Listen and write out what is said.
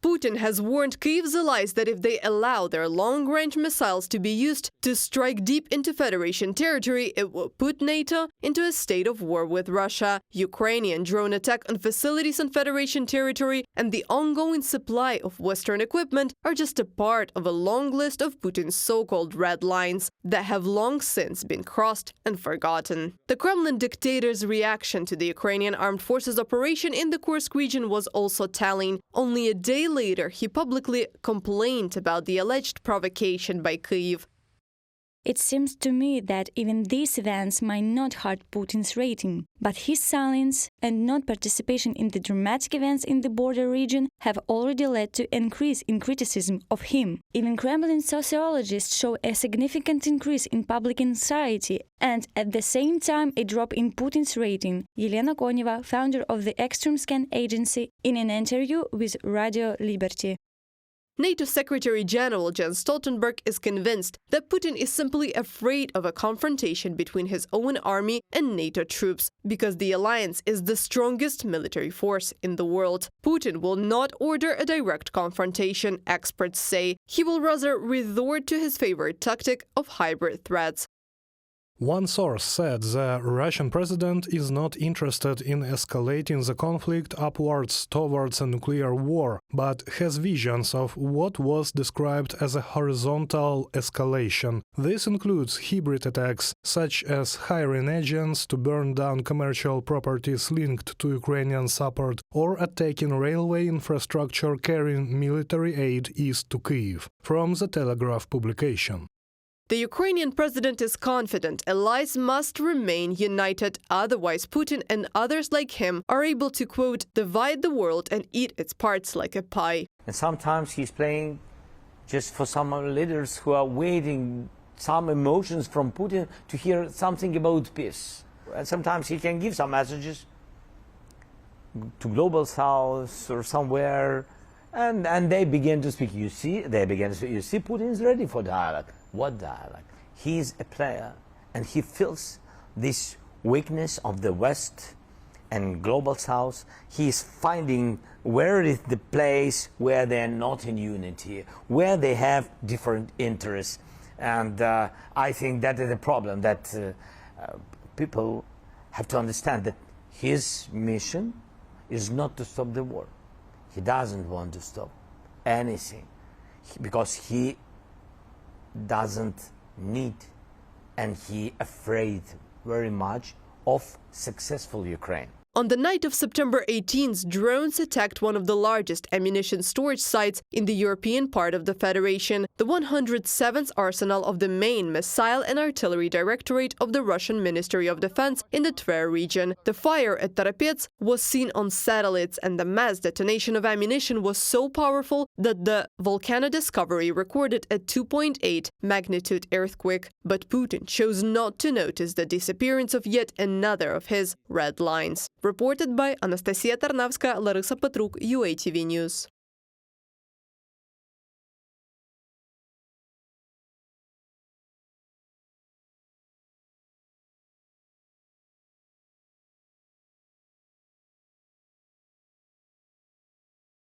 Putin has warned Kyiv's allies that if they allow their long-range missiles to be used to strike deep into Federation territory, it will put NATO into a state of war with Russia. Ukrainian drone attack on facilities on Federation territory and the ongoing supply of Western equipment are just a part of a long list of Putin's so-called red lines that have long since been crossed and forgotten. The Kremlin dictator's reaction to the Ukrainian armed forces operation in the Kursk region was also telling. Only a day later, he publicly complained about the alleged provocation by Kyiv. It seems to me that even these events might not hurt Putin's rating, but his silence and non-participation in the dramatic events in the border region have already led to an increase in criticism of him. Even Kremlin sociologists show a significant increase in public anxiety and, at the same time, a drop in Putin's rating. Elena Koneva, founder of the Extreme Scan agency, in an interview with Radio Liberty. NATO Secretary-General Jens Stoltenberg is convinced that Putin is simply afraid of a confrontation between his own army and NATO troops, because the alliance is the strongest military force in the world. Putin will not order a direct confrontation, experts say. He will rather resort to his favorite tactic of hybrid threats. One source said the Russian president is not interested in escalating the conflict upwards towards a nuclear war, but has visions of what was described as a horizontal escalation. This includes hybrid attacks, such as hiring agents to burn down commercial properties linked to Ukrainian support, or attacking railway infrastructure carrying military aid east to Kyiv. From the Telegraph publication. The Ukrainian president is confident allies must remain united, otherwise Putin and others like him are able to, quote, divide the world and eat its parts like a pie. And sometimes he's playing just for some leaders who are waiting some emotions from Putin to hear something about peace. And sometimes he can give some messages to Global South or somewhere, and they begin to speak. You see, Putin is ready for dialogue. What dialogue? He's a player, and he feels this weakness of the West and Global South. He's finding where is the place where they're not in unity, where they have different interests. And I think that is a problem that people have to understand, that his mission is not to stop the war. He doesn't want to stop anything because he doesn't need, and he afraid very much of successful Ukraine. On the night of September 18th, drones attacked one of the largest ammunition storage sites in the European part of the Federation, the 107th arsenal of the main Missile and Artillery Directorate of the Russian Ministry of Defense in the Tver region. The fire at Toropets was seen on satellites, and the mass detonation of ammunition was so powerful that the Volcano Discovery recorded a 2.8 magnitude earthquake. But Putin chose not to notice the disappearance of yet another of his red lines. Reported by Anastasia Tarnavska, Larisa Petruc, UATV News.